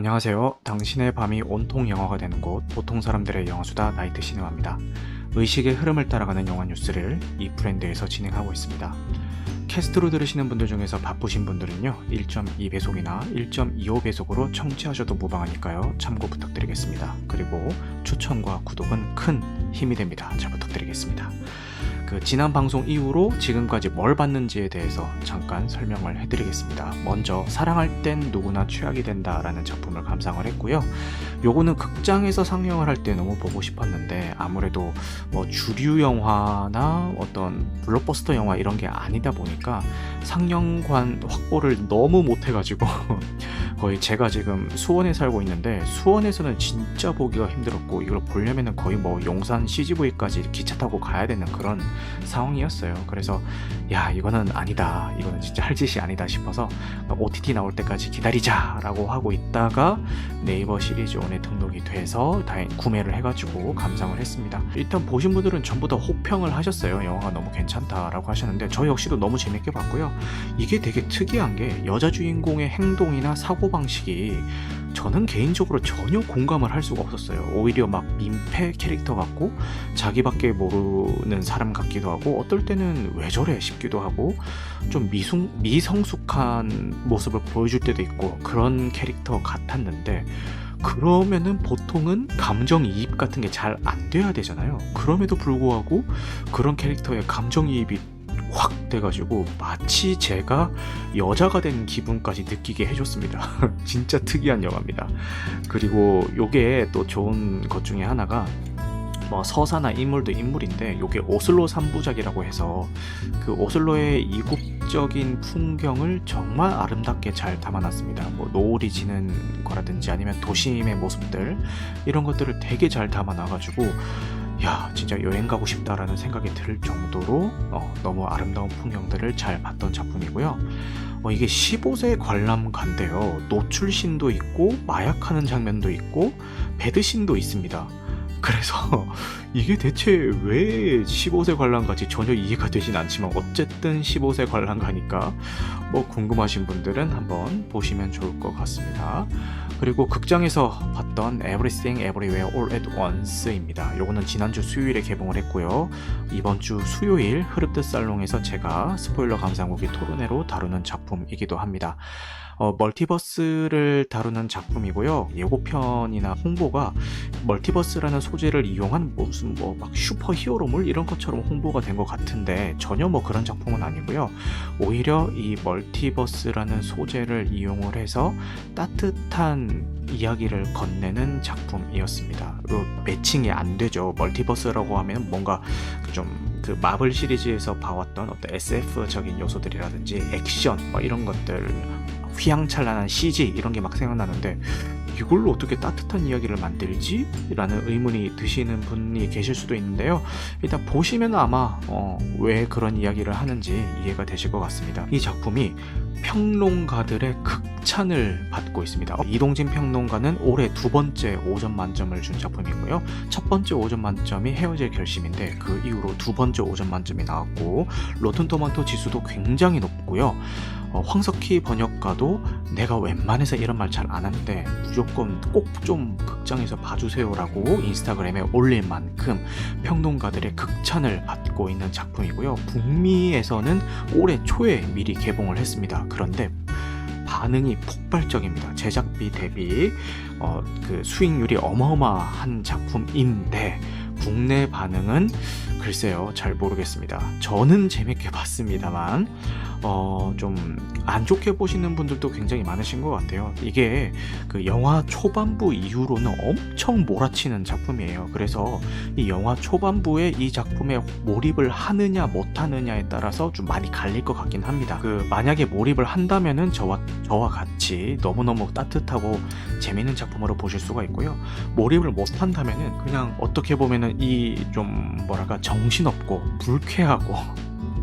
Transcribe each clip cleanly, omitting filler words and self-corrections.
안녕하세요. 당신의 밤이 온통 영화가 되는 곳, 보통 사람들의 영화수다 나이트 시네마입니다. 의식의 흐름을 따라가는 영화 뉴스를 이 브랜드에서 진행하고 있습니다. 캐스트로 들으시는 분들 중에서 바쁘신 분들은요, 1.2배속이나 1.25배속으로 청취하셔도 무방하니까요, 참고 부탁드리겠습니다. 그리고 추천과 구독은 큰 힘이 됩니다. 잘 부탁드리겠습니다. 지난 방송 이후로 지금까지 뭘 봤는지에 대해서 잠깐 설명을 해드리겠습니다. 먼저 사랑할 땐 누구나 최악이 된다라는 작품을 감상을 했고요. 요거는 극장에서 상영을 할 때 너무 보고 싶었는데 아무래도 주류 영화나 어떤 블록버스터 영화 이런 게 아니다 보니까 상영관 확보를 너무 못해가지고 거의 제가 지금 수원에 살고 있는데 수원에서는 진짜 보기가 힘들었고 이걸 보려면은 거의 용산 CGV까지 기차 타고 가야 되는 그런 상황이었어요. 그래서 이거는 아니다, 이거는 진짜 할 짓이 아니다 싶어서 OTT 나올 때까지 기다리자 라고 하고 있다가 네이버 시리즈온에 등록이 돼서 다행히 구매를 해가지고 감상을 했습니다. 일단 보신 분들은 전부 다 호평을 하셨어요. 영화가 너무 괜찮다라고 하셨는데 저 역시도 너무 재밌게 봤고요. 이게 되게 특이한 게 여자 주인공의 행동이나 사고방식이 저는 개인적으로 전혀 공감을 할 수가 없었어요. 오히려 막 민폐 캐릭터 같고 자기밖에 모르는 사람 같기도 하고 어떨 때는 왜 저래 싶기도 하고 좀 미성숙한 모습을 보여줄 때도 있고 그런 캐릭터 같았는데 그러면은 보통은 감정이입 같은 게 잘 안 돼야 되잖아요. 그럼에도 불구하고 그런 캐릭터의 감정이입이 확 돼가지고 마치 제가 여자가 된 기분까지 느끼게 해줬습니다. 진짜 특이한 영화입니다. 그리고 요게 또 좋은 것 중에 하나가 서사나 인물도 인물인데 요게 오슬로 3부작이라고 해서 그 오슬로의 이국적인 풍경을 정말 아름답게 잘 담아놨습니다. 노을이 지는 거라든지 아니면 도심의 모습들 이런 것들을 되게 잘 담아놔가지고 진짜 여행 가고 싶다라는 생각이 들 정도로 너무 아름다운 풍경들을 잘 봤던 작품이고요. 이게 15세 관람가인데요. 노출신도 있고 마약하는 장면도 있고 배드신도 있습니다. 그래서 이게 대체 왜 15세 관람가인지 전혀 이해가 되진 않지만 어쨌든 15세 관람가니까 궁금하신 분들은 한번 보시면 좋을 것 같습니다. 그리고 극장에서 봤던 Everything Everywhere All at Once입니다. 요거는 지난주 수요일에 개봉을 했고요. 이번 주 수요일 흐르트 살롱에서 제가 스포일러 감상후기 토론회로 다루는 작품이기도 합니다. 멀티버스를 다루는 작품이고요. 예고편이나 홍보가 멀티버스라는 소재를 이용한 무슨 막 슈퍼 히어로물 이런 것처럼 홍보가 된 것 같은데 전혀 그런 작품은 아니고요. 오히려 이 멀티버스라는 소재를 이용을 해서 따뜻한 이야기를 건네는 작품이었습니다. 매칭이 안 되죠. 멀티버스라고 하면 뭔가 그 마블 시리즈에서 봐왔던 어떤 SF적인 요소들이라든지 액션 이런 것들, 휘황찬란한 CG 이런 게 막 생각나는데 이걸로 어떻게 따뜻한 이야기를 만들지? 라는 의문이 드시는 분이 계실 수도 있는데요. 일단 보시면 아마 왜 그런 이야기를 하는지 이해가 되실 것 같습니다. 이 작품이 평론가들의 극찬을 받고 있습니다. 이동진 평론가는 올해 두 번째 5점 만점을 준 작품이고요. 첫 번째 5점 만점이 헤어질 결심인데 그 이후로 두 번째 5점 만점이 나왔고 로튼토마토 지수도 굉장히 높고요. 황석희 번역가도 내가 웬만해서 이런 말 잘 안 하는데 무조건 꼭 좀 극장에서 봐주세요라고 인스타그램에 올릴 만큼 평론가들의 극찬을 받고 있는 작품이고요. 북미에서는 올해 초에 미리 개봉을 했습니다. 그런데 반응이 폭발적입니다. 제작비 대비 그 수익률이 어마어마한 작품인데 국내 반응은 글쎄요, 잘 모르겠습니다. 저는 재밌게 봤습니다만 좀 안 좋게 보시는 분들도 굉장히 많으신 것 같아요. 이게 그 영화 초반부 이후로는 엄청 몰아치는 작품이에요. 그래서 이 영화 초반부에 이 작품에 몰입을 하느냐 못하느냐에 따라서 좀 많이 갈릴 것 같긴 합니다. 만약에 몰입을 한다면은 저와 같이 너무너무 따뜻하고 재밌는 작품으로 보실 수가 있고요. 몰입을 못한다면은 그냥 어떻게 보면은 이 좀 정신없고 불쾌하고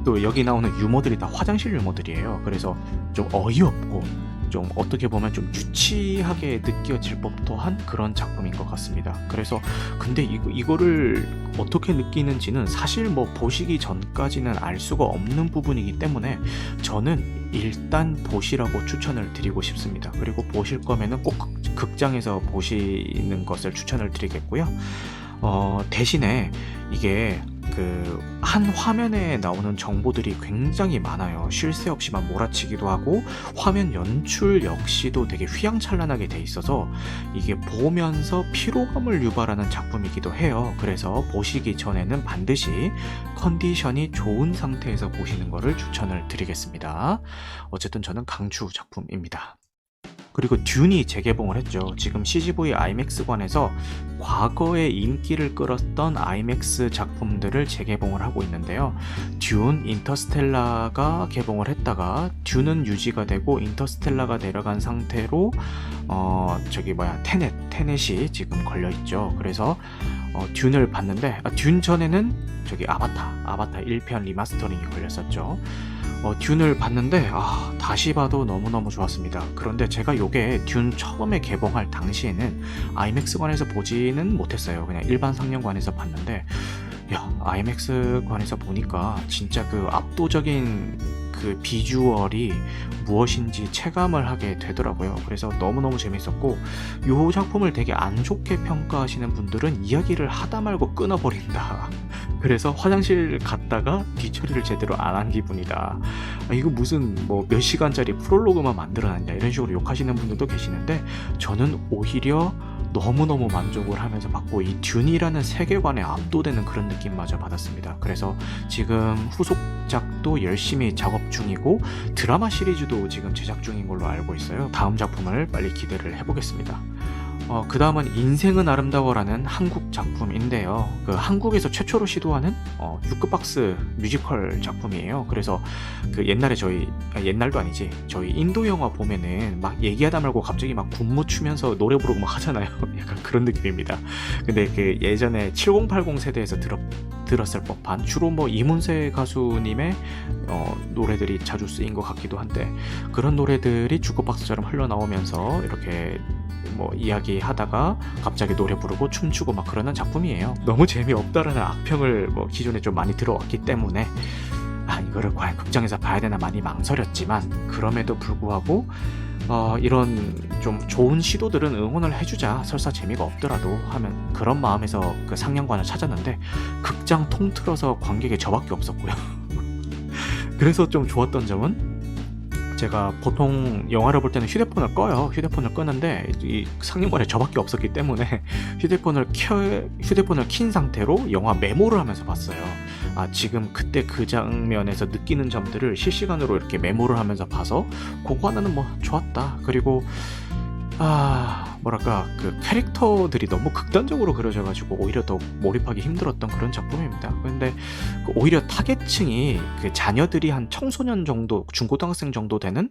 또 여기 나오는 유머들이 다 화장실 유머들이에요. 그래서 좀 어이없고 좀 어떻게 보면 좀 유치하게 느껴질 법도 한 그런 작품인 것 같습니다. 그래서 근데 이거를 어떻게 느끼는지는 사실 뭐 보시기 전까지는 알 수가 없는 부분이기 때문에 저는 일단 보시라고 추천을 드리고 싶습니다. 그리고 보실 거면은 꼭 극장에서 보시는 것을 추천을 드리겠고요. 대신에 이게 그 한 화면에 나오는 정보들이 굉장히 많아요. 쉴 새 없이 막 몰아치기도 하고 화면 연출 역시도 되게 휘황찬란하게 돼 있어서 이게 보면서 피로감을 유발하는 작품이기도 해요. 그래서 보시기 전에는 반드시 컨디션이 좋은 상태에서 보시는 것을 추천을 드리겠습니다. 어쨌든 저는 강추 작품입니다. 그리고 듄이 재개봉을 했죠. 지금 CGV 아이맥스관에서 과거에 인기를 끌었던 아이맥스 작품들을 재개봉을 하고 있는데요. 듄, 인터스텔라가 개봉을 했다가 듄은 유지가 되고 인터스텔라가 내려간 상태로 테넷이 지금 걸려 있죠. 그래서 듄을 봤는데 듄 전에는 아바타 1편 리마스터링이 걸렸었죠. 듄을 봤는데 다시 봐도 너무너무 좋았습니다. 그런데 제가 요게 듄 처음에 개봉할 당시에는 아이맥스관에서 보지는 못했어요. 그냥 일반 상영관에서 봤는데 아이맥스관에서 보니까 진짜 그 압도적인 그 비주얼이 무엇인지 체감을 하게 되더라고요. 그래서 너무너무 재밌었고 이 작품을 되게 안 좋게 평가하시는 분들은 이야기를 하다 말고 끊어버린다. 그래서 화장실 갔다가 뒤처리를 제대로 안 한 기분이다. 이거 무슨 뭐 몇 시간짜리 프롤로그만 만들어놨냐 이런 식으로 욕하시는 분들도 계시는데 저는 오히려 너무너무 만족을 하면서 봤고 이 듄이라는 세계관에 압도되는 그런 느낌마저 받았습니다. 그래서 지금 후속작도 열심히 작업 중이고 드라마 시리즈도 지금 제작 중인 걸로 알고 있어요. 다음 작품을 빨리 기대를 해보겠습니다. 그 다음은 인생은 아름다워라는 한국 작품인데요. 그 한국에서 최초로 시도하는 주크박스 뮤지컬 작품이에요. 그래서 그 옛날에 옛날도 아니지 저희 인도 영화 보면은 막 얘기하다 말고 갑자기 막 군무 추면서 노래 부르고 막 하잖아요. 약간 그런 느낌입니다. 근데 그 예전에 7080 세대에서 들었을 법한 주로 뭐 이문세 가수님의 노래들이 자주 쓰인 것 같기도 한데 그런 노래들이 주크박스처럼 흘러나오면서 이렇게 뭐 이야기하다가 갑자기 노래 부르고 춤추고 막 그러는 작품이에요. 너무 재미없다라는 악평을 뭐 기존에 좀 많이 들어왔기 때문에 이거를 과연 극장에서 봐야 되나 많이 망설였지만 그럼에도 불구하고 이런 좀 좋은 시도들은 응원을 해주자 설사 재미가 없더라도 하면 그런 마음에서 그 상영관을 찾았는데 극장 통틀어서 관객이 저밖에 없었고요. 그래서 좀 좋았던 점은 제가 보통 영화를 볼 때는 휴대폰을 꺼요. 휴대폰을 끄는데 이 상영관에 저밖에 없었기 때문에 휴대폰을 킨 상태로 영화 메모를 하면서 봤어요. 지금 그때 그 장면에서 느끼는 점들을 실시간으로 이렇게 메모를 하면서 봐서 그거 하나는 뭐 좋았다. 그리고 뭐랄까 그 캐릭터들이 너무 극단적으로 그려져가지고 오히려 더 몰입하기 힘들었던 그런 작품입니다. 근데 오히려 타겟층이 그 자녀들이 한 청소년 정도, 중고등학생 정도 되는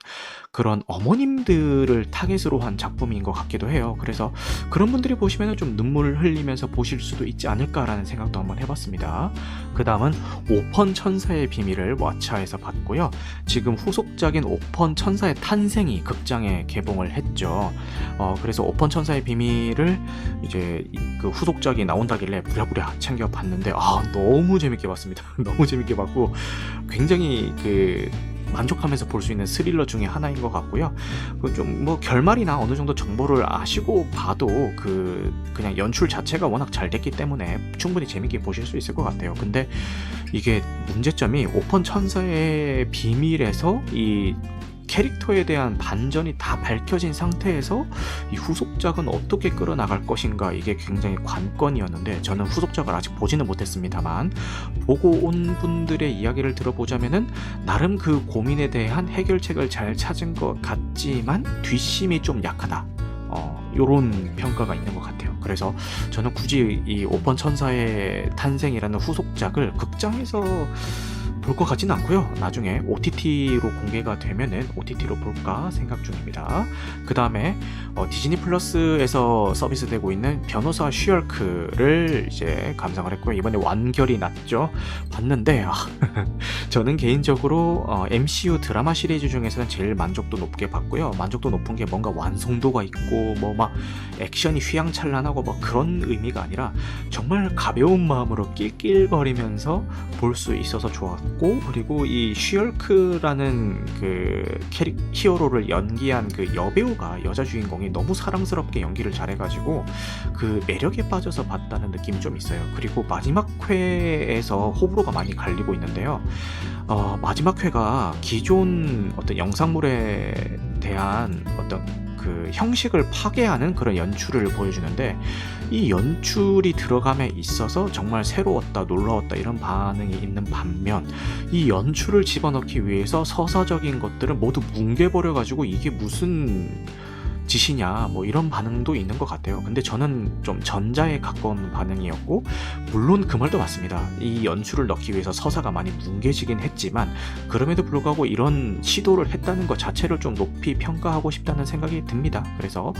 그런 어머님들을 타겟으로 한 작품인 것 같기도 해요. 그래서 그런 분들이 보시면 좀 눈물 흘리면서 보실 수도 있지 않을까라는 생각도 한번 해봤습니다. 그 다음은 오펀 천사의 비밀을 왓챠에서 봤고요. 지금 후속작인 오펀 천사의 탄생이 극장에 개봉을 했죠. 그래서 오펀 천사의 비밀을 이제 그 후속작이 나온다길래 부랴부랴 챙겨봤는데 너무 재밌게 봤습니다. 너무 재밌게 봤고 굉장히 그 만족하면서 볼 수 있는 스릴러 중에 하나인 것 같고요. 좀 뭐 결말이나 어느 정도 정보를 아시고 봐도 그냥 연출 자체가 워낙 잘 됐기 때문에 충분히 재밌게 보실 수 있을 것 같아요. 근데 이게 문제점이 오펀 천사의 비밀에서 이 캐릭터에 대한 반전이 다 밝혀진 상태에서 이 후속작은 어떻게 끌어나갈 것인가 이게 굉장히 관건이었는데 저는 후속작을 아직 보지는 못했습니다만 보고 온 분들의 이야기를 들어보자면은 나름 그 고민에 대한 해결책을 잘 찾은 것 같지만 뒷심이 좀 약하다. 요런 평가가 있는 것 같아요. 그래서 저는 굳이 이 오펀 천사의 탄생이라는 후속작을 극장에서 볼 것 같진 않고요. 나중에 OTT로 공개가 되면은 OTT로 볼까 생각 중입니다. 그 다음에 디즈니 플러스에서 서비스되고 있는 변호사 슈얼크를 이제 감상을 했고요. 이번에 완결이 났죠. 봤는데 저는 개인적으로 MCU 드라마 시리즈 중에서는 제일 만족도 높게 봤고요. 만족도 높은 게 뭔가 완성도가 있고 뭐 막 액션이 휘황찬란하고 뭐 그런 의미가 아니라 정말 가벼운 마음으로 낄낄거리면서 볼 수 있어서 좋았고, 그리고 이 슈얼크라는 그 히어로를 연기한 그 여배우가, 여자 주인공이 너무 사랑스럽게 연기를 잘해가지고 그 매력에 빠져서 봤다는 느낌이 좀 있어요. 그리고 마지막 회에서 호불호가 많이 갈리고 있는데요. 마지막 회가 기존 어떤 영상물에 대한 어떤 그 형식을 파괴하는 그런 연출을 보여주는데, 이 연출이 들어감에 있어서 정말 새로웠다, 놀라웠다 이런 반응이 있는 반면, 이 연출을 집어넣기 위해서 서사적인 것들을 모두 뭉개버려가지고 이게 무슨 짓이냐 뭐 이런 반응도 있는 것 같아요. 근데 저는 좀 전자에 가까운 반응이었고, 물론 그 말도 맞습니다. 이 연출을 넣기 위해서 서사가 많이 뭉개지긴 했지만 그럼에도 불구하고 이런 시도를 했다는 것 자체를 좀 높이 평가하고 싶다는 생각이 듭니다. 그래서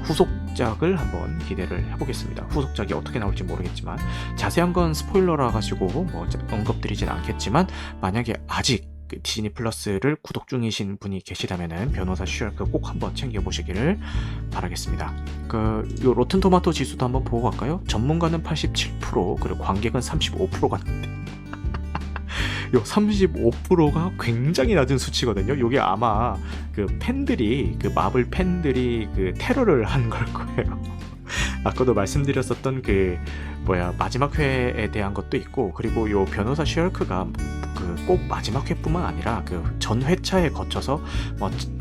후속작을 한번 기대를 해보겠습니다. 후속작이 어떻게 나올지 모르겠지만, 자세한 건 스포일러라 가지고 뭐 언급드리진 않겠지만, 만약에 아직 디즈니 플러스를 구독 중이신 분이 계시다면은 변호사 슈얼크 꼭 한번 챙겨보시기를 바라겠습니다. 요 로튼 토마토 지수도 한번 보고 갈까요? 전문가는 87%, 그리고 관객은 35%가 나는데 요 35%가 굉장히 낮은 수치거든요. 요게 아마 그 팬들이, 그 마블 팬들이 그 테러를 한 걸 거예요. 아까도 말씀드렸었던 그 마지막 회에 대한 것도 있고, 그리고 요 변호사 슈얼크가 꼭 마지막 회뿐만 아니라 그 전 회차에 거쳐서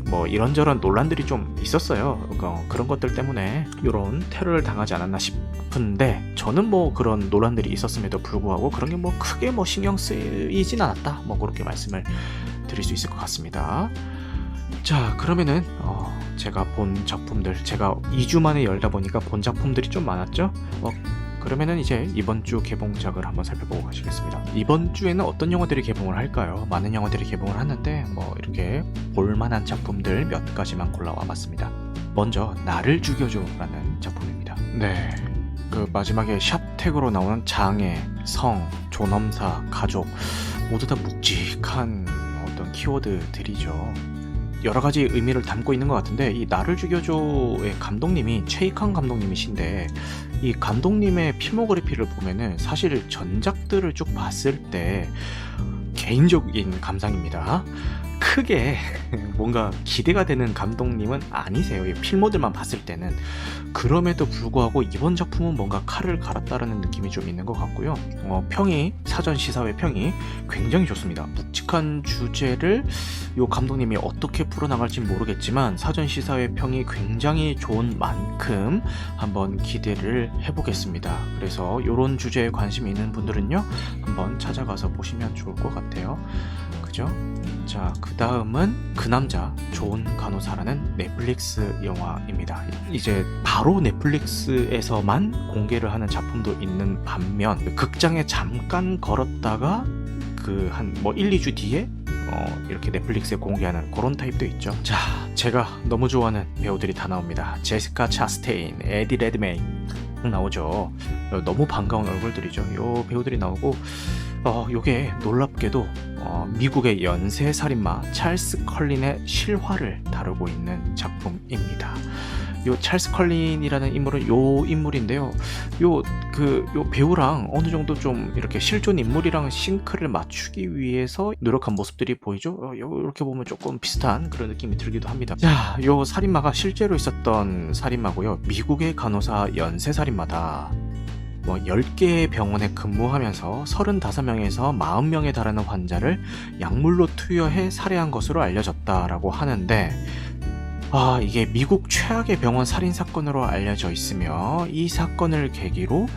뭐 이런저런 논란들이 좀 있었어요. 그런 것들 때문에 이런 테러를 당하지 않았나 싶은데, 저는 뭐 그런 논란들이 있었음에도 불구하고 그런 게 뭐 크게 뭐 신경 쓰이진 않았다, 뭐 그렇게 말씀을 드릴 수 있을 것 같습니다. 자, 그러면은 제가 본 작품들, 제가 2주 만에 열다 보니까 본 작품들이 좀 많았죠. 그러면은 이제 이번 주 개봉작을 한번 살펴보고 가시겠습니다. 이번 주에는 어떤 영화들이 개봉을 할까요? 많은 영화들이 개봉을 하는데 뭐 이렇게 볼만한 작품들 몇 가지만 골라와 봤습니다. 먼저 나를 죽여줘 라는 작품입니다. 네, 그 마지막에 샵택으로 나오는 장애, 성, 존엄사, 가족 모두 다 묵직한 어떤 키워드들이죠. 여러 가지 의미를 담고 있는 것 같은데, 이 나를 죽여줘의 감독님이 최익환 감독님이신데, 이 감독님의 필모그래피를 보면은 사실 전작들을 쭉 봤을 때 개인적인 감상입니다. 크게 뭔가 기대가 되는 감독님은 아니세요. 이 필모들만 봤을 때는. 그럼에도 불구하고 이번 작품은 뭔가 칼을 갈았다라는 느낌이 좀 있는 것 같고요. 평이, 사전 시사회 평이 굉장히 좋습니다. 묵직한 주제를 이 감독님이 어떻게 풀어나갈지 모르겠지만 사전 시사회 평이 굉장히 좋은 만큼 한번 기대를 해보겠습니다. 그래서 이런 주제에 관심이 있는 분들은요, 한번 찾아가서 보시면 좋을 것 같아요. 그죠? 자, 그 다음은 그 남자 좋은 간호사라는 넷플릭스 영화입니다. 이제 바로 넷플릭스에서만 공개를 하는 작품도 있는 반면, 극장에 잠깐 걸었다가 그 한 1, 2주 뒤에 이렇게 넷플릭스에 공개하는 그런 타입도 있죠. 자, 제가 너무 좋아하는 배우들이 다 나옵니다. 제시카 차스테인, 에디 레드메인 나오죠. 너무 반가운 얼굴들이죠. 요 배우들이 나오고, 요게 놀랍게도 미국의 연쇄살인마 찰스 컬린의 실화를 다루고 있는 작품입니다. 요 찰스 컬린이라는 인물은 요 인물인데요. 요 배우랑 어느 정도 좀 이렇게 실존 인물이랑 싱크를 맞추기 위해서 노력한 모습들이 보이죠. 이렇게 보면 조금 비슷한 그런 느낌이 들기도 합니다. 자, 요 살인마가 실제로 있었던 살인마고요. 미국의 간호사 연쇄살인마다. 10개의 병원에 근무하면서 35명에서 40명에 달하는 환자를 약물로 투여해 살해한 것으로 알려졌다라고 하는데, 이게 미국 최악의 병원 살인 사건으로 알려져 있으며, 이 사건을 계기로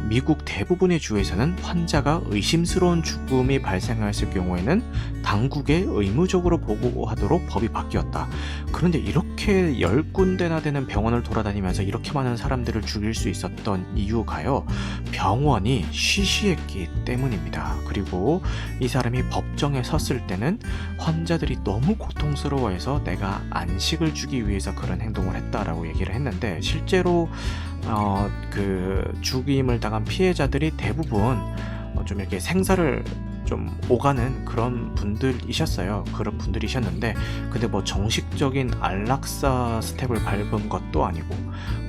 미국 대부분의 주에서는 환자가 의심스러운 죽음이 발생했을 경우에는 당국에 의무적으로 보고하도록 법이 바뀌었다. 그런데 이렇게 10군데나 되는 병원을 돌아다니면서 이렇게 많은 사람들을 죽일 수 있었던 이유가요, 병원이 쉬쉬했기 때문입니다. 그리고 이 사람이 법정에 섰을 때는 환자들이 너무 고통스러워해서 내가 안식을 주기 위해서 그런 행동을 했다라고 얘기를 했는데, 실제로 그 죽임을 당한 피해자들이 대부분 좀 이렇게 생사를 좀 오가는 그런 분들이셨어요. 그런 분들이셨는데, 근데 뭐 정식적인 안락사 스텝을 밟은 것도 아니고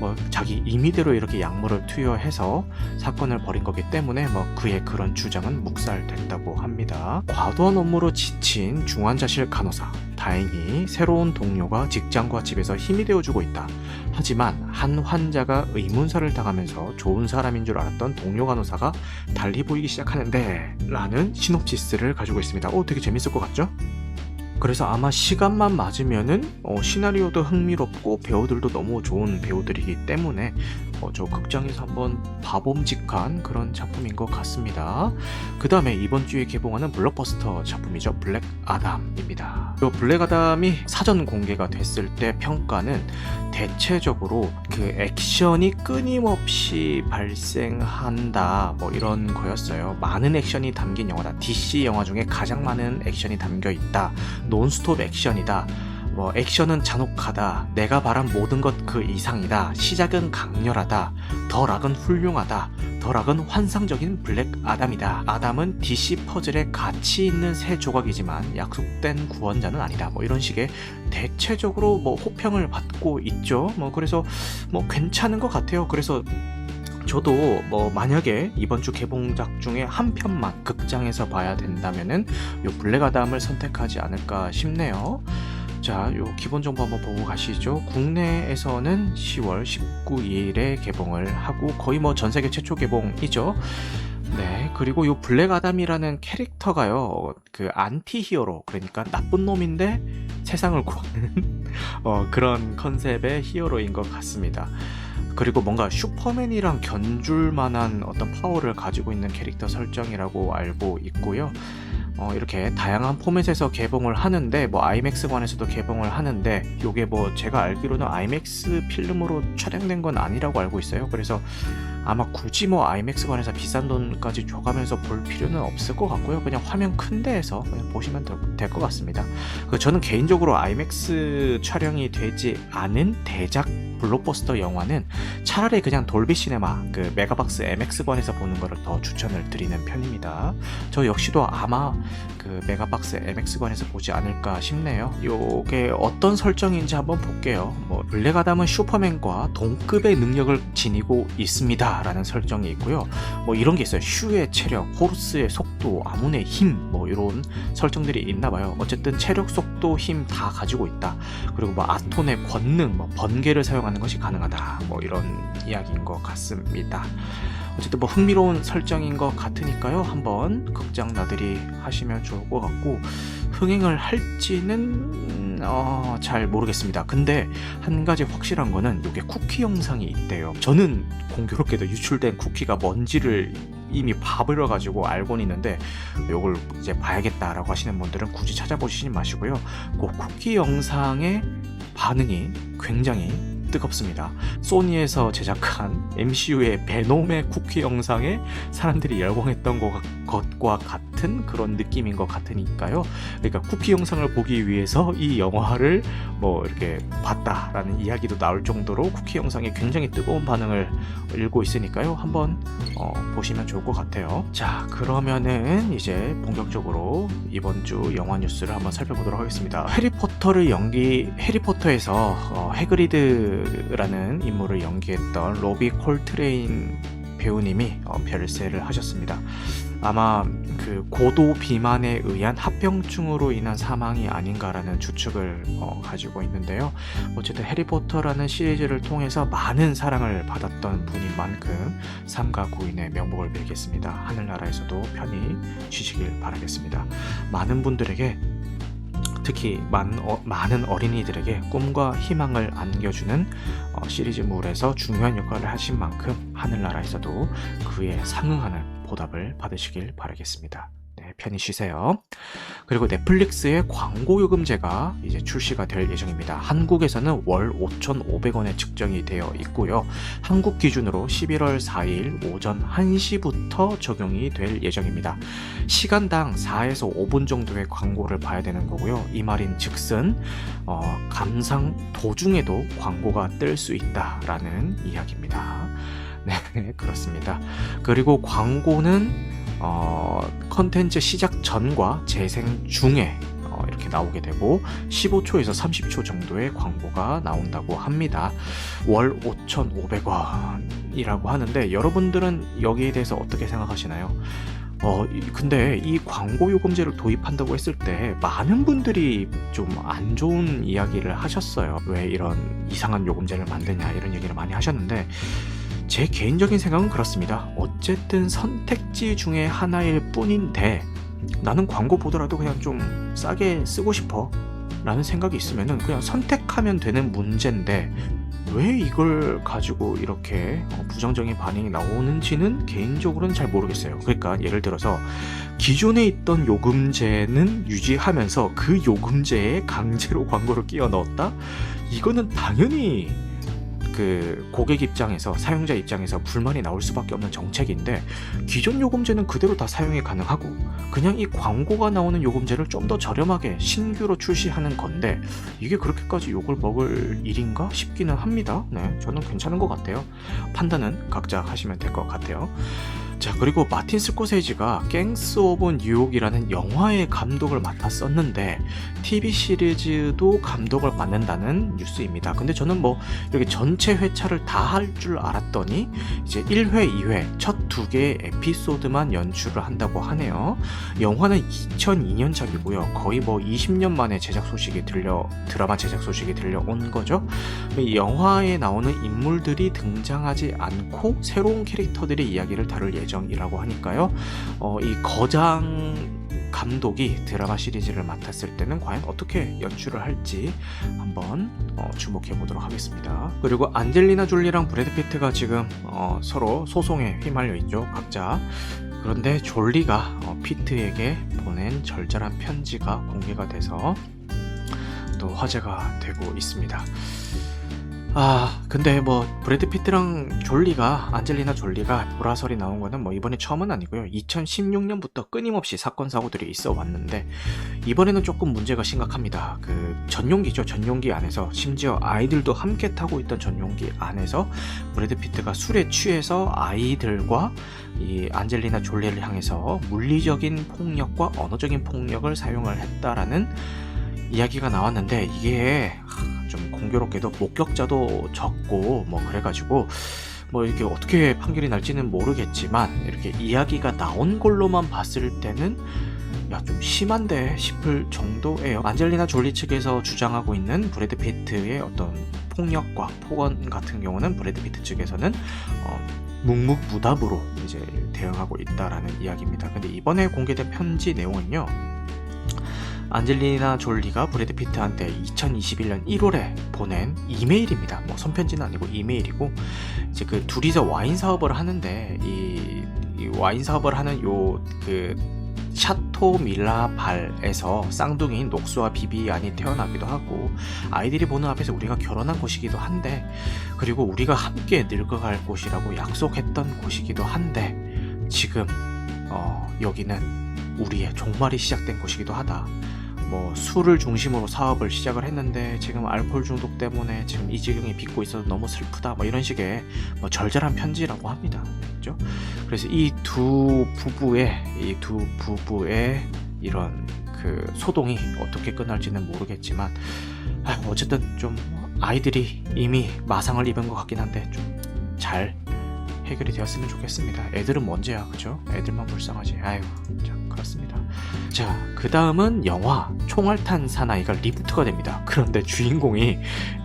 뭐 자기 임의대로 이렇게 약물을 투여해서 사건을 벌인 거기 때문에 뭐 그의 그런 주장은 묵살됐다고 합니다. 과도한 업무로 지친 중환자실 간호사, 다행히 새로운 동료가 직장과 집에서 힘이 되어주고 있다. 하지만 한 환자가 의문사를 당하면서 좋은 사람인 줄 알았던 동료 간호사가 달리 보이기 시작하는데 라는 시놉시스를 가지고 있습니다. 되게 재밌을 것 같죠? 그래서 아마 시간만 맞으면은 시나리오도 흥미롭고 배우들도 너무 좋은 배우들이기 때문에 저 극장에서 한번 봐봄직한 그런 작품인 것 같습니다. 그 다음에 이번 주에 개봉하는 블록버스터 작품이죠. 블랙 아담입니다. 이 블랙 아담이 사전 공개가 됐을 때 평가는 대체적으로 그 액션이 끊임없이 발생한다 뭐 이런 거였어요. 많은 액션이 담긴 영화다. DC 영화 중에 가장 많은 액션이 담겨 있다. 논스톱 액션이다. 뭐 액션은 잔혹하다. 내가 바란 모든 것 그 이상이다. 시작은 강렬하다. 더 락은 훌륭하다. 더 락은 환상적인 블랙 아담이다. 아담은 DC 퍼즐에 가치 있는 새 조각이지만 약속된 구원자는 아니다. 뭐 이런 식의 대체적으로 뭐 호평을 받고 있죠. 뭐 그래서 뭐 괜찮은 것 같아요. 그래서 저도 뭐 만약에 이번 주 개봉작 중에 한 편만 극장에서 봐야 된다면은 요 블랙 아담을 선택하지 않을까 싶네요. 자, 요 기본 정보 한번 보고 가시죠. 국내에서는 10월 19일에 개봉을 하고 거의 뭐 전 세계 최초 개봉이죠. 네, 그리고 요 블랙 아담이라는 캐릭터가요, 그 안티 히어로, 그러니까 나쁜 놈인데 세상을 구하는 그런 컨셉의 히어로인 것 같습니다. 그리고 뭔가 슈퍼맨이랑 견줄 만한 어떤 파워를 가지고 있는 캐릭터 설정이라고 알고 있고요. 이렇게 다양한 포맷에서 개봉을 하는데 뭐 아이맥스관에서도 개봉을 하는데 요게 뭐 제가 알기로는 아이맥스 필름으로 촬영된 건 아니라고 알고 있어요. 그래서 아마 굳이 뭐 아이맥스관에서 비싼 돈까지 줘가면서 볼 필요는 없을 것 같고요. 그냥 화면 큰 데에서 그냥 보시면 될 것 같습니다. 저는 개인적으로 아이맥스 촬영이 되지 않은 대작 블록버스터 영화는 차라리 그냥 돌비 시네마 그 메가박스 MX관에서 보는 거를 더 추천을 드리는 편입니다. 저 역시도 아마 그 메가박스 MX관에서 보지 않을까 싶네요. 요게 어떤 설정인지 한번 볼게요. 뭐 블랙 아담은 슈퍼맨과 동급의 능력을 지니고 있습니다 라는 설정이 있고요. 뭐 이런 게 있어요. 슈의 체력, 호루스의 속도, 아문의 힘, 뭐 이런 설정들이 있나 봐요. 어쨌든 체력, 속도, 힘 다 가지고 있다. 그리고 뭐 아톤의 권능, 뭐 번개를 사용하는 것이 가능하다. 뭐 이런 이야기인 것 같습니다. 어쨌든 뭐 흥미로운 설정인 것 같으니까요. 한번 극장 나들이 하시면 좋을 것 같고, 흥행을 할지는 잘 모르겠습니다. 근데 한 가지 확실한 거는 이게 쿠키 영상이 있대요. 저는 공교롭게도 유출된 쿠키가 뭔지를 이미 봐버려가지고 알고는 있는데 이걸 이제 봐야겠다라고 하시는 분들은 굳이 찾아보시지 마시고요. 그 쿠키 영상의 반응이 굉장히 뜨겁습니다. 소니에서 제작한 MCU의 베놈의 쿠키 영상에 사람들이 열광했던 것과 같은 그런 느낌인 것 같으니까요. 그러니까 쿠키 영상을 보기 위해서 이 영화를 뭐 이렇게 봤다라는 이야기도 나올 정도로 쿠키 영상에 굉장히 뜨거운 반응을 일고 있으니까요. 한번 보시면 좋을 것 같아요. 자, 그러면은 이제 본격적으로 이번 주 영화 뉴스를 한번 살펴보도록 하겠습니다. 해리포터에서 해그리드라는 인물을 연기했던 로비 콜트레인 배우님이 별세를 하셨습니다. 아마 그 고도 비만에 의한 합병증으로 인한 사망이 아닌가라는 추측을 가지고 있는데요. 어쨌든 해리포터라는 시리즈를 통해서 많은 사랑을 받았던 분인 만큼 삼가 고인의 명복을 빌겠습니다. 하늘나라에서도 편히 쉬시길 바라겠습니다. 많은 분들에게, 특히 많은 어린이들에게 꿈과 희망을 안겨주는 시리즈물에서 중요한 역할을 하신 만큼 하늘나라에서도 그에 상응하는 보답을 받으시길 바라겠습니다. 네, 편히 쉬세요. 그리고 넷플릭스의 광고 요금제가 이제 출시가 될 예정입니다. 한국에서는 월 5,500원에 측정이 되어 있고요. 한국 기준으로 11월 4일 오전 1시부터 적용이 될 예정입니다. 시간당 4에서 5분 정도의 광고를 봐야 되는 거고요. 이 말인 즉슨 감상 도중에도 광고가 뜰 수 있다라는 이야기입니다. 네, 그렇습니다. 그리고 광고는 컨텐츠 시작 전과 재생 중에 이렇게 나오게 되고 15초에서 30초 정도의 광고가 나온다고 합니다. 월 5,500원이라고 하는데 여러분들은 여기에 대해서 어떻게 생각하시나요? 근데 이 광고 요금제를 도입한다고 했을 때 많은 분들이 좀 안 좋은 이야기를 하셨어요. 왜 이런 이상한 요금제를 만드냐 이런 얘기를 많이 하셨는데 제 개인적인 생각은 그렇습니다. 어쨌든 선택지 중에 하나일 뿐인데 나는 광고 보더라도 그냥 좀 싸게 쓰고 싶어 라는 생각이 있으면은 그냥 선택하면 되는 문제인데 왜 이걸 가지고 이렇게 부정적인 반응이 나오는지는 개인적으로는 잘 모르겠어요. 그러니까 예를 들어서 기존에 있던 요금제는 유지하면서 그 요금제에 강제로 광고를 끼워 넣었다? 이거는 당연히 그 고객 입장에서 사용자 입장에서 불만이 나올 수밖에 없는 정책인데 기존 요금제는 그대로 다 사용이 가능하고 그냥 이 광고가 나오는 요금제를 좀 더 저렴하게 신규로 출시하는 건데 이게 그렇게까지 욕을 먹을 일인가 싶기는 합니다. 네, 저는 괜찮은 것 같아요. 판단은 각자 하시면 될 것 같아요. 자, 그리고 마틴 스코세지가 갱스 오브 뉴욕이라는 영화의 감독을 맡았었는데 TV 시리즈도 감독을 맡는다는 뉴스입니다. 근데 저는 뭐 이렇게 전체 회차를 다 할 줄 알았더니 이제 1회, 2회 첫 두 개의 에피소드만 연출을 한다고 하네요. 영화는 2002년작이고요. 거의 뭐 20년 만에 드라마 제작 소식이 들려온 거죠. 이 영화에 나오는 인물들이 등장하지 않고 새로운 캐릭터들의 이야기를 다룰 예정이라고 하니까요. 이 거장 감독이 드라마 시리즈를 맡았을 때는 과연 어떻게 연출을 할지 한번 주목해 보도록 하겠습니다. 그리고 안젤리나 졸리랑 브래드 피트가 지금 서로 소송에 휘말려 있죠, 각자. 그런데 졸리가 피트에게 보낸 절절한 편지가 공개가 돼서 또 화제가 되고 있습니다. 근데 뭐 브래드 피트랑 안젤리나 졸리가 보라설이 나온 거는 뭐 이번에 처음은 아니고요. 2016년부터 끊임없이 사건 사고들이 있어 왔는데 이번에는 조금 문제가 심각합니다. 그 전용기 안에서 심지어 아이들도 함께 타고 있던 전용기 안에서 브래드 피트가 술에 취해서 아이들과 이 안젤리나 졸리를 향해서 물리적인 폭력과 언어적인 폭력을 사용을 했다라는 이야기가 나왔는데 이게 좀 공교롭게도 목격자도 적고 뭐 그래가지고 뭐 이렇게 어떻게 판결이 날지는 모르겠지만 이렇게 이야기가 나온 걸로만 봤을 때는 좀 심한데 싶을 정도예요. 안젤리나 졸리 측에서 주장하고 있는 브래드 피트의 어떤 폭력과 폭언 같은 경우는 브래드 피트 측에서는 묵묵부답으로 이제 대응하고 있다라는 이야기입니다. 근데 이번에 공개된 편지 내용은요. 안젤리나 졸리가 브래드 피트한테 2021년 1월에 보낸 이메일입니다. 뭐 손편지는 아니고 이메일이고 이제 그 둘이서 와인 사업을 하는데 이 와인 사업을 하는 그 샤토 밀라발에서 쌍둥이인 녹수와 비비안이 태어나기도 하고 아이들이 보는 앞에서 우리가 결혼한 곳이기도 한데 그리고 우리가 함께 늙어갈 곳이라고 약속했던 곳이기도 한데 지금 여기는 우리의 종말이 시작된 곳이기도 하다. 뭐 술을 중심으로 사업을 시작을 했는데 지금 알코올 중독 때문에 지금 이 지경에 빚고 있어서 너무 슬프다 뭐 이런 식의 뭐 절절한 편지라고 합니다. 그렇죠? 그래서 이 두 부부의 이런 그 소동이 어떻게 끝날지는 모르겠지만 어쨌든 좀 아이들이 이미 마상을 입은 것 같긴 한데 좀 잘 해결이 되었으면 좋겠습니다. 애들은 먼저야, 그죠? 애들만 불쌍하지. 참 그렇습니다. 자, 그 다음은 영화 총알탄 사나이가 리부트가 됩니다. 그런데 주인공이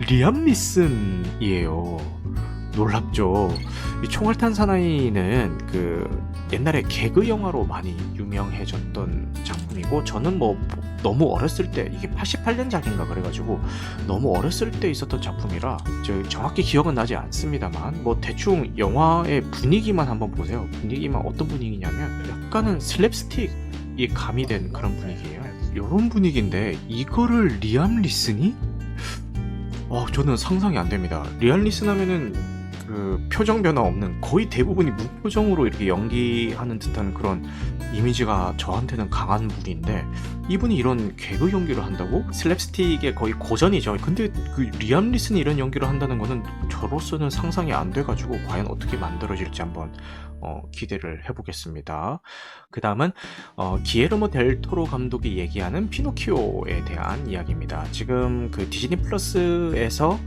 리암 니슨이에요. 놀랍죠? 이 총알탄 사나이는 그 옛날에 개그 영화로 많이 유명해졌던 작품이고 저는 뭐 너무 어렸을 때 이게 88년작인가 그래가지고 너무 어렸을 때 있었던 작품이라 정확히 기억은 나지 않습니다만 뭐 대충 영화의 분위기만 한번 보세요. 분위기만 어떤 분위기냐면 약간은 슬랩스틱 가미된 그런 분위기예요. 요런 분위기인데 이거를 리암 리슨이? 저는 상상이 안 됩니다. 리암 리슨 하면은 그 표정 변화 없는 거의 대부분이 무표정으로 이렇게 연기하는 듯한 그런 이미지가 저한테는 강한 분인데 이분이 이런 개그 연기를 한다고? 슬랩스틱의 거의 고전이죠. 근데 그 리암 리슨이 이런 연기를 한다는 거는 저로서는 상상이 안 돼가지고 과연 어떻게 만들어질지 한번 기대를 해보겠습니다. 그 다음은 기에르모 델 토로 감독이 얘기하는 피노키오에 대한 이야기입니다. 지금 그 디즈니 플러스에서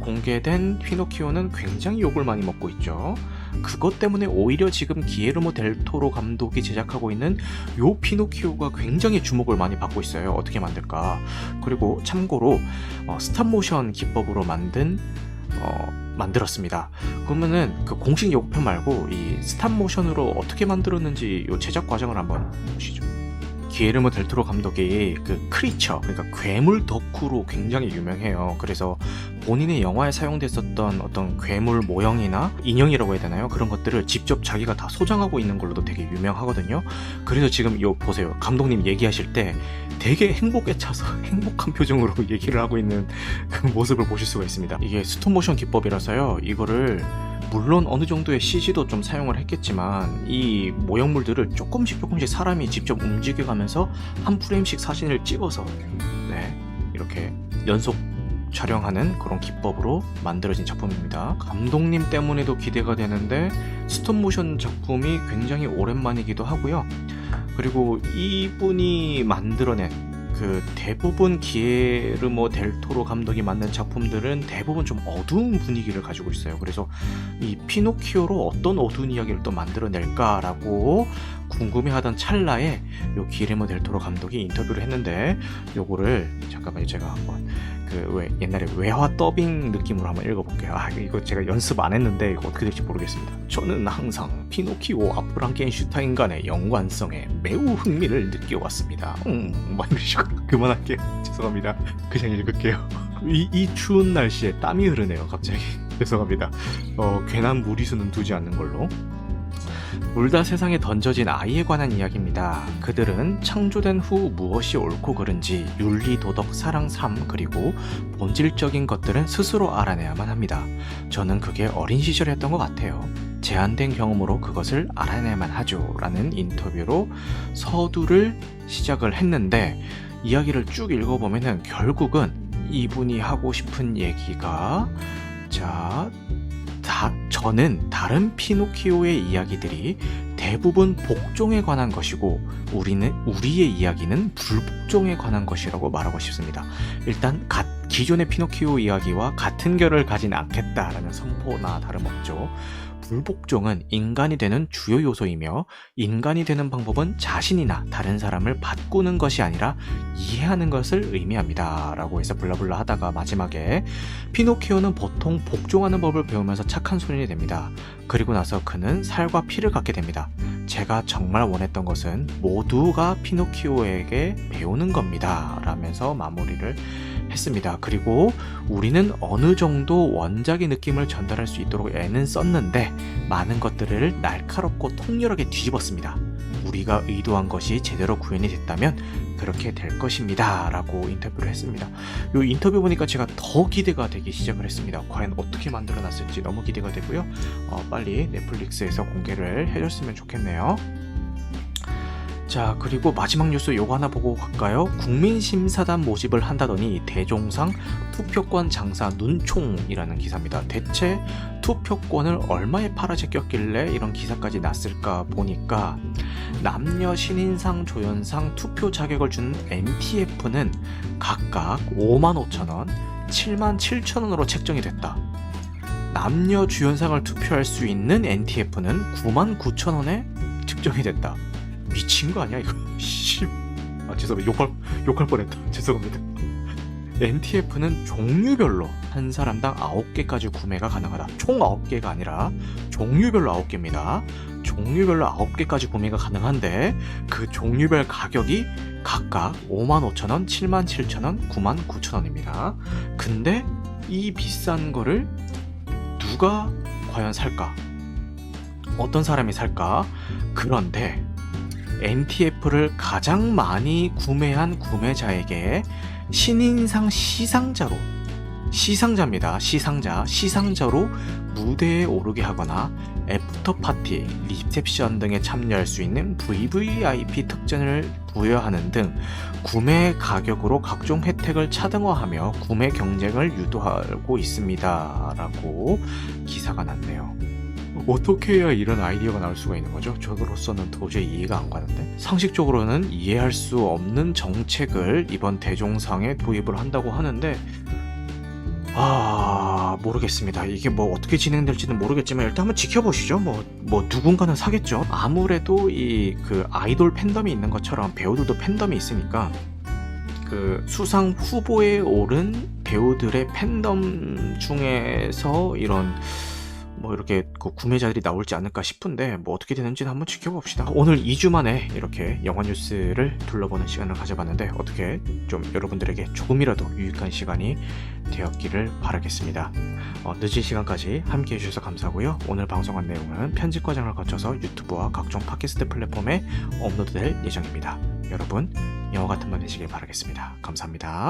공개된 피노키오는 굉장히 욕을 많이 먹고 있죠. 그것 때문에 오히려 지금 기에르모 델 토로 감독이 제작하고 있는 요 피노키오가 굉장히 주목을 많이 받고 있어요. 어떻게 만들까? 그리고 참고로 스탑모션 기법으로 만들었습니다. 그러면은 그 공식 예고편 말고 이 스탑모션으로 어떻게 만들었는지 요 제작 과정을 한번 보시죠. 기에르모 델 토로 감독이 그 크리처, 그러니까 괴물 덕후로 굉장히 유명해요. 그래서 본인의 영화에 사용됐었던 어떤 괴물 모형이나 인형이라고 해야 되나요? 그런 것들을 직접 자기가 다 소장하고 있는 걸로도 되게 유명하거든요. 그래서 지금 요 보세요. 감독님 얘기하실 때 되게 행복에 차서 행복한 표정으로 얘기를 하고 있는 그 모습을 보실 수가 있습니다. 이게 스톱모션 기법이라서요. 이거를 물론 어느 정도의 CG도 좀 사용을 했겠지만 이 모형물들을 조금씩 사람이 직접 움직여가면서 한 프레임씩 사진을 찍어서 이렇게 연속 촬영하는 그런 기법으로 만들어진 작품입니다. 감독님 때문에도 기대가 되는데 스톱모션 작품이 굉장히 오랜만이기도 하고요. 그리고 이분이 만들어낸 그 대부분 기에르모 델 토로 감독이 만든 작품들은 대부분 좀 어두운 분위기를 가지고 있어요. 그래서 이 피노키오로 어떤 어두운 이야기를 또 만들어낼까라고 궁금해하던 찰나에 요 기에르모 델 토로 감독이 인터뷰를 했는데 요거를 잠깐만요. 제가 한번 그 옛날에 외화 더빙 느낌으로 한번 읽어볼게요. 이거 제가 연습 안 했는데 이거 어떻게 될지 모르겠습니다. 저는 항상 피노키오와 프랑켄슈타인 간의 연관성에 매우 흥미를 느껴왔습니다. 막 이런 식으로 그만할게요. 죄송합니다. 그냥 읽을게요. 이 추운 날씨에 땀이 흐르네요. 갑자기 죄송합니다. 괜한 무리수는 두지 않는 걸로. 둘 다 세상에 던져진 아이에 관한 이야기입니다. 그들은 창조된 후 무엇이 옳고 그른지 윤리, 도덕, 사랑, 삶 그리고 본질적인 것들은 스스로 알아내야만 합니다. 저는 그게 어린 시절이었던 것 같아요. 제한된 경험으로 그것을 알아내야만 하죠. 라는 인터뷰로 서두를 시작을 했는데 이야기를 쭉 읽어보면은 결국은 이분이 하고 싶은 얘기가 저는 다른 피노키오의 이야기들이 대부분 복종에 관한 것이고 우리의 이야기는 불복종에 관한 것이라고 말하고 싶습니다. 일단 기존의 피노키오 이야기와 같은 결을 가진 않겠다라는 선포나 다름없죠. 불복종은 인간이 되는 주요 요소이며 인간이 되는 방법은 자신이나 다른 사람을 바꾸는 것이 아니라 이해하는 것을 의미합니다. 라고 해서 블라블라 하다가 마지막에 피노키오는 보통 복종하는 법을 배우면서 착한 소년이 됩니다. 그리고 나서 그는 살과 피를 갖게 됩니다. 제가 정말 원했던 것은 모두가 피노키오에게 배우는 겁니다. 라면서 마무리를 했습니다. 그리고 우리는 어느 정도 원작의 느낌을 전달할 수 있도록 애는 썼는데 많은 것들을 날카롭고 통렬하게 뒤집었습니다. 우리가 의도한 것이 제대로 구현이 됐다면 그렇게 될 것입니다. 라고 인터뷰를 했습니다. 이 인터뷰 보니까 제가 더 기대가 되기 시작을 했습니다. 과연 어떻게 만들어놨을지 너무 기대가 되고요. 빨리 넷플릭스에서 공개를 해줬으면 좋겠네요. 자, 그리고 마지막 뉴스 요거 하나 보고 갈까요? 국민심사단 모집을 한다더니 대종상 투표권 장사 눈총이라는 기사입니다. 대체 투표권을 얼마에 팔아제꼈길래 이런 기사까지 났을까 보니까 남녀 신인상, 조연상 투표 자격을 주는 NTF는 각각 55,000원, 77,000원으로 책정이 됐다. 남녀 주연상을 투표할 수 있는 NTF는 99,000원에 측정이 됐다. 미친 거 아니야 이거? 죄송합니다. 욕할 뻔했다. 죄송합니다. NTF는 종류별로 한 사람당 9개까지 구매가 가능하다. 총 9개가 아니라 종류별로 9개입니다. 종류별로 9개까지 구매가 가능한데 그 종류별 가격이 각각 55,000원, 77,000원, 99,000원입니다. 근데 이 비싼 거를 누가 과연 살까? 어떤 사람이 살까? 그런데 NTF를 가장 많이 구매한 구매자에게 신인상 시상자입니다. 시상자로 무대에 오르게 하거나 애프터 파티, 리셉션 등에 참여할 수 있는 VVIP 특전을 부여하는 등 구매 가격으로 각종 혜택을 차등화하며 구매 경쟁을 유도하고 있습니다. 라고 기사가 났네요. 어떻게 해야 이런 아이디어가 나올 수가 있는 거죠? 저로서는 도저히 이해가 안 가는데, 상식적으로는 이해할 수 없는 정책을 이번 대종상에 도입을 한다고 하는데, 모르겠습니다. 이게 뭐 어떻게 진행될지는 모르겠지만 일단 한번 지켜보시죠. 뭐 누군가는 사겠죠. 아무래도 이 그 아이돌 팬덤이 있는 것처럼 배우들도 팬덤이 있으니까 그 수상 후보에 오른 배우들의 팬덤 중에서 이런 뭐 이렇게 그 구매자들이 나올지 않을까 싶은데, 뭐 어떻게 되는지는 한번 지켜봅시다. 오늘 2주 만에 이렇게 영화 뉴스를 둘러보는 시간을 가져봤는데, 어떻게 좀 여러분들에게 조금이라도 유익한 시간이 되었기를 바라겠습니다. 늦은 시간까지 함께 해주셔서 감사하고요. 오늘 방송한 내용은 편집 과정을 거쳐서 유튜브와 각종 팟캐스트 플랫폼에 업로드될 예정입니다. 여러분, 영화 같은 밤 되시길 바라겠습니다. 감사합니다.